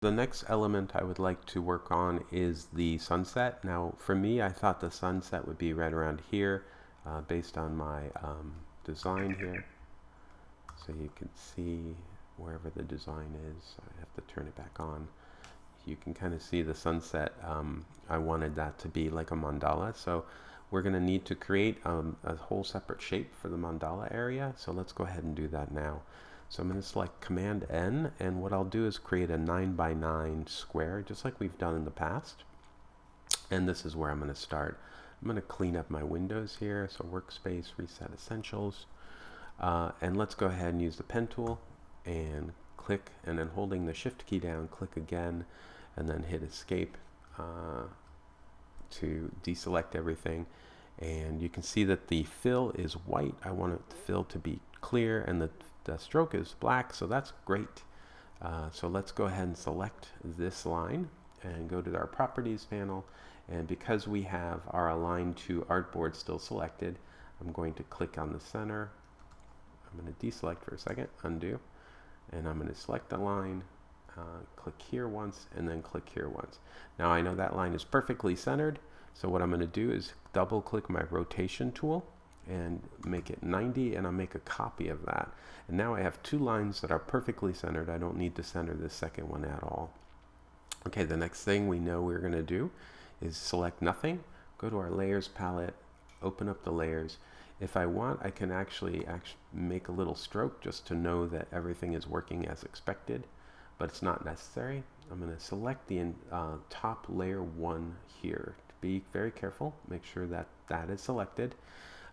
The next element I would like to work on is the sunset. Now, for me, I thought the sunset would be right around here based on my design here. So you can see wherever the design is. I have to turn it back on. You can kind of see the sunset. I wanted that to be like a mandala. So we're going to need to create a whole separate shape for the mandala area. So let's go ahead and do that now. So I'm going to select Command N, and what I'll do is create a 9 by 9 square, just like we've done in the past. And this is where I'm going to start. I'm going to clean up my windows here. So Workspace, Reset Essentials. And let's go ahead and use the pen tool and click, and then holding the Shift key down, click again, and then hit Escape to deselect everything. And you can see that the fill is white. I want the fill to be clear, and the stroke is black, so that's great. So let's go ahead and select this line and go to our Properties panel. And because we have our Align to Artboard still selected, I'm going to click on the center. I'm going to deselect for a second, undo, and I'm going to select the line, click here once, and then click here once. Now I know that line is perfectly centered, so what I'm going to do is double click my rotation tool and make it 90, and I'll make a copy of that. And now I have two lines that are perfectly centered. I don't need to center this second one at all. Okay, the next thing we know we're going to do is select nothing, go to our layers palette, open up the layers. If I want, I can actually make a little stroke just to know that everything is working as expected, but it's not necessary. I'm going to select the top layer 1 here. Be very careful, make sure that that is selected.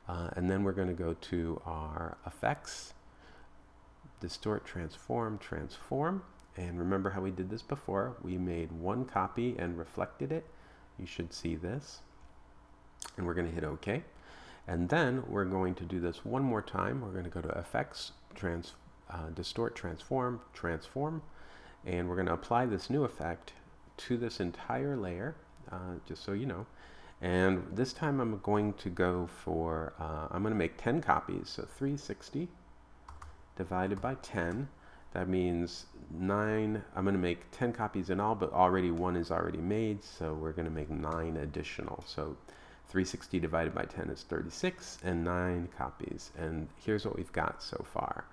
And then we're going to go to our effects, distort, transform, transform. And remember how we did this before. We made one copy and reflected it. You should see this. And we're going to hit OK. And then we're going to do this one more time. We're going to go to effects, distort, transform, transform. And we're going to apply this new effect to this entire layer, just so you know. And this time I'm going to go for, I'm going to make 10 copies. So 360 divided by 10. That means 9. I'm going to make 10 copies in all, but already one is already made. So we're going to make 9 additional. So 360 divided by 10 is 36, and 9 copies. And here's what we've got so far.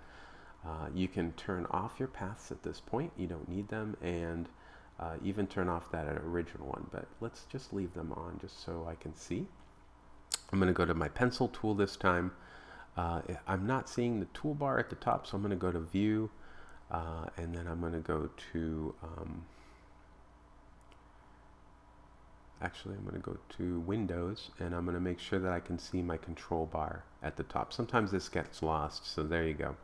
You can turn off your paths at this point. You don't need them. And even turn off that original one, but let's just leave them on just so I can see. I'm going to go to my pencil tool this time. I'm not seeing the toolbar at the top, so I'm going to go to View, and then I'm going to go to, actually I'm going to go to Windows, and I'm going to make sure that I can see my control bar at the top. Sometimes this gets lost, so there you go.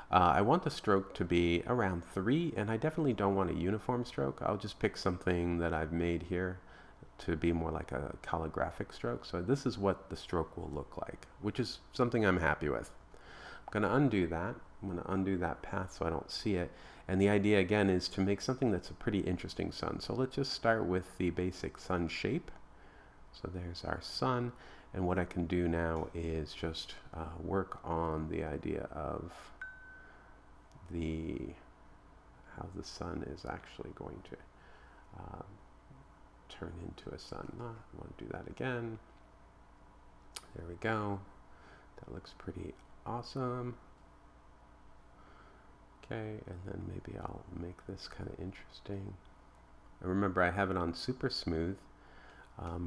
I want the stroke to be around 3, and I definitely don't want a uniform stroke. I'll just pick something that I've made here to be more like a calligraphic stroke. So this is what the stroke will look like, which is something I'm happy with. I'm going to undo that. I'm going to undo that path so I don't see it. And the idea again is to make something that's a pretty interesting sun. So let's just start with the basic sun shape. So there's our sun. And what I can do now is just work on the idea of how the sun is actually going to turn into a sun. I want to do that again. There we go. That looks pretty awesome. Okay, and then maybe I'll make this kind of interesting. And remember, I have it on super smooth.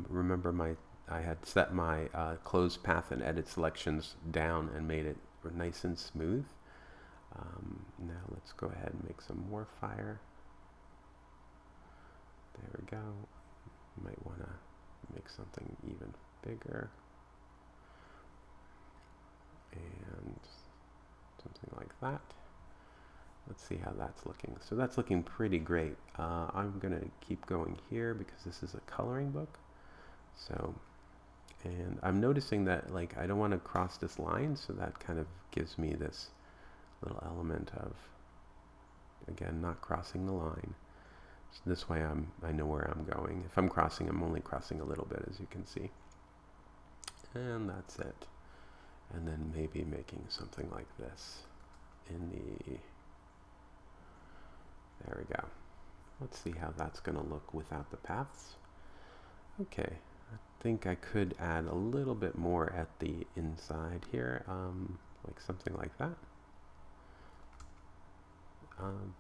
Remember, I had set my close path and edit selections down and made it nice and smooth. Now let's go ahead and make some more fire. There we go. You might want to make something even bigger. And something like that. Let's see how that's looking. So that's looking pretty great. I'm going to keep going here because this is a coloring book. So, and I'm noticing that like I don't want to cross this line, so that kind of gives me this little element of, again, not crossing the line. So this way I know where I'm going. If I'm crossing, I'm only crossing a little bit, as you can see. And that's it. And then maybe making something like this in the, there we go. Let's see how that's going to look without the paths. Okay, I think I could add a little bit more at the inside here, like something like that.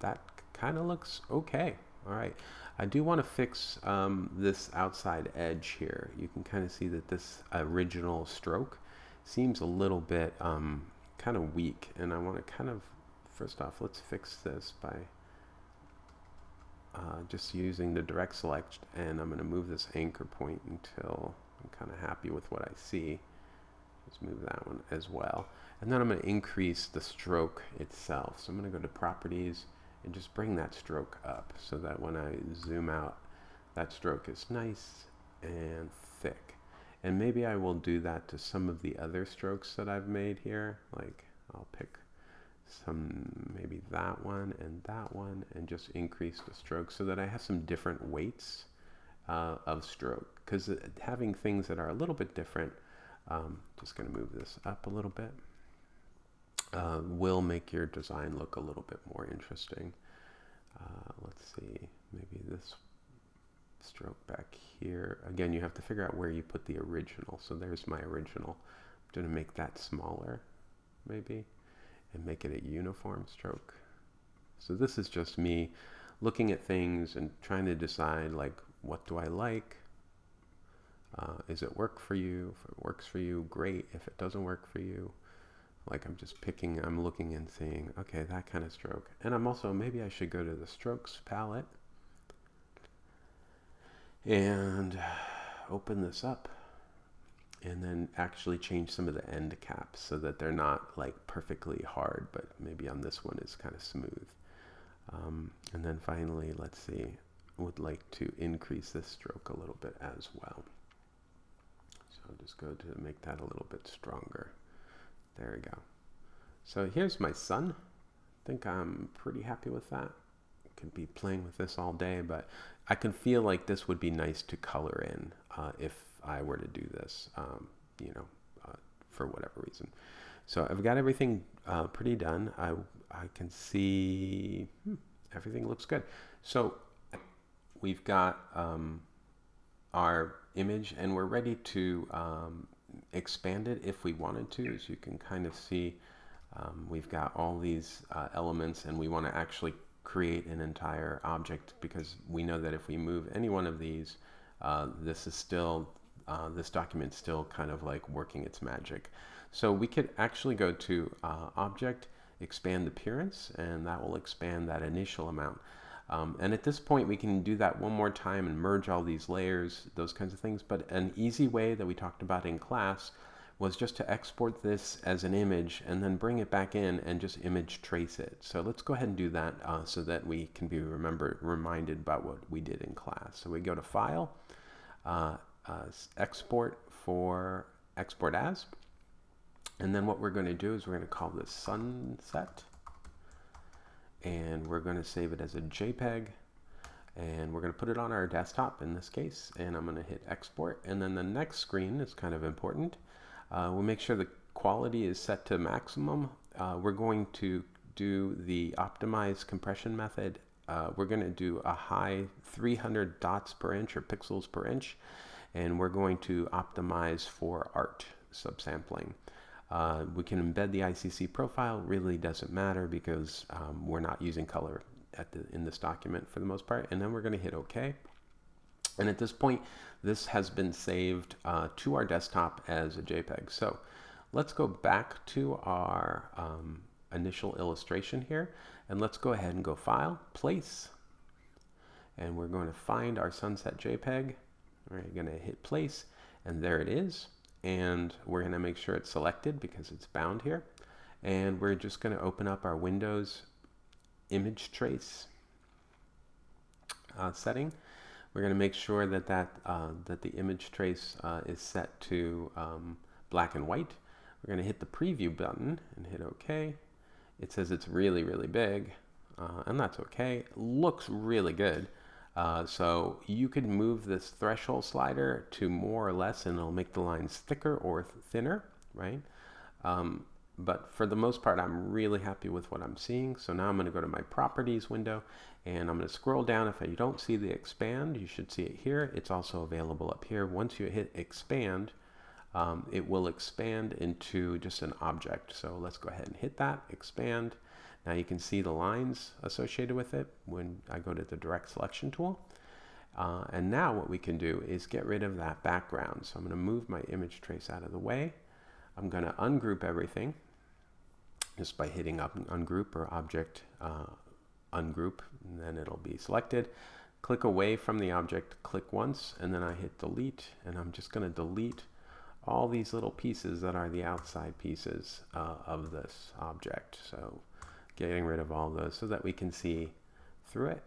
That kind of looks okay. All right, I do want to fix this outside edge here. You can kind of see that this original stroke seems a little bit kind of weak, and I want to kind of, first off, let's fix this by just using the direct select, and I'm going to move this anchor point until I'm kind of happy with what I see. Let's move that one as well. And then I'm going to increase the stroke itself. So I'm going to go to properties and just bring that stroke up so that when I zoom out, that stroke is nice and thick. And maybe I will do that to some of the other strokes that I've made here. Like I'll pick maybe that one, and just increase the stroke so that I have some different weights of stroke. Because having things that are a little bit different, just going to move this up a little bit, will make your design look a little bit more interesting. Let's see, maybe this stroke back here. Again, you have to figure out where you put the original. So there's my original. I'm going to make that smaller, maybe, and make it a uniform stroke. So this is just me looking at things and trying to decide, like, what do I like? Is it work for you? If it works for you, great. If it doesn't work for you, like I'm looking and seeing, okay, that kind of stroke. And I'm also, maybe I should go to the strokes palette and open this up and then actually change some of the end caps so that they're not like perfectly hard, but maybe on this one it's kind of smooth. And then finally, let's see, I would like to increase this stroke a little bit as well. So I'll just go to make that a little bit stronger. There we go. So here's my sun. I think I'm pretty happy with that. Could be playing with this all day, but I can feel like this would be nice to color in if I were to do this, for whatever reason. So I've got everything pretty done. I can see everything looks good. So we've got our image, and we're ready to expand it if we wanted to. As you can kind of see, we've got all these elements, and we want to actually create an entire object, because we know that if we move any one of these, this document's still kind of like working its magic. So we could actually go to Object, Expand Appearance, and that will expand that initial amount. And at this point, we can do that one more time and merge all these layers, those kinds of things. But an easy way that we talked about in class was just to export this as an image and then bring it back in and just image trace it. So let's go ahead and do that so that we can be reminded about what we did in class. So we go to File, Export As. And then what we're going to do is we're going to call this Sunset. And we're going to save it as a JPEG, and we're going to put it on our desktop in this case, and I'm going to hit export. And then the next screen is kind of important. We'll make sure the quality is set to maximum. We're going to do the optimize compression method. We're going to do a high 300 dots per inch or pixels per inch, and we're going to optimize for art subsampling. We can embed the ICC profile. Really doesn't matter because we're not using color in this document for the most part. And then we're going to hit OK. And at this point, this has been saved to our desktop as a JPEG. So let's go back to our initial illustration here. And let's go ahead and go File, Place. And we're going to find our sunset JPEG. We're going to hit Place, and there it is. And we're going to make sure it's selected because it's bound here. And we're just going to open up our Windows image trace setting. We're going to make sure that that the image trace is set to black and white. We're going to hit the preview button and hit OK. It says it's really, really big, and that's okay. Looks really good. So you could move this threshold slider to more or less, and it'll make the lines thicker or thinner, right? but for the most part, I'm really happy with what I'm seeing. So now I'm going to go to my properties window, and I'm going to scroll down. If you don't see the expand, you should see it here. It's also available up here. Once you hit expand, it will expand into just an object. So let's go ahead and hit that, expand. Now you can see the lines associated with it when I go to the direct selection tool. And now what we can do is get rid of that background. So I'm going to move my image trace out of the way. I'm going to ungroup everything just by hitting up ungroup or object ungroup, and then it'll be selected. Click away from the object, click once, and then I hit delete, and I'm just going to delete all these little pieces that are the outside pieces of this object. So getting rid of all those so that we can see through it.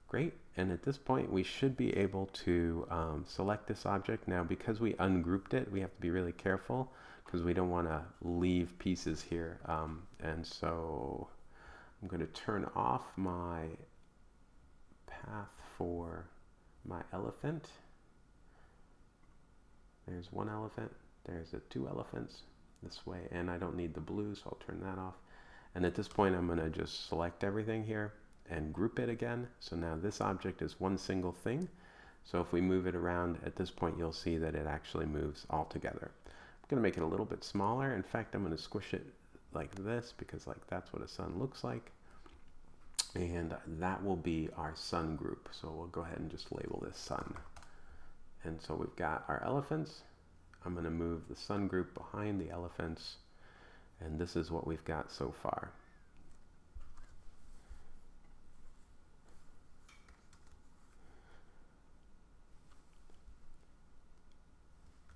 Great, and at this point we should be able to select this object. Now because we ungrouped it, we have to be really careful because we don't want to leave pieces here. And so I'm going to turn off my path for my elephant. There's one elephant, there's the two elephants this way, and I don't need the blue, so I'll turn that off. And at this point I'm going to just select everything here and group it again. So now this object is one single thing. So if we move it around at this point, you'll see that it actually moves all together. I'm going to make it a little bit smaller. In fact, I'm going to squish it like this because like that's what a sun looks like. And that will be our sun group. So we'll go ahead and just label this sun. And so we've got our elephants. I'm going to move the sun group behind the elephants. And this is what we've got so far.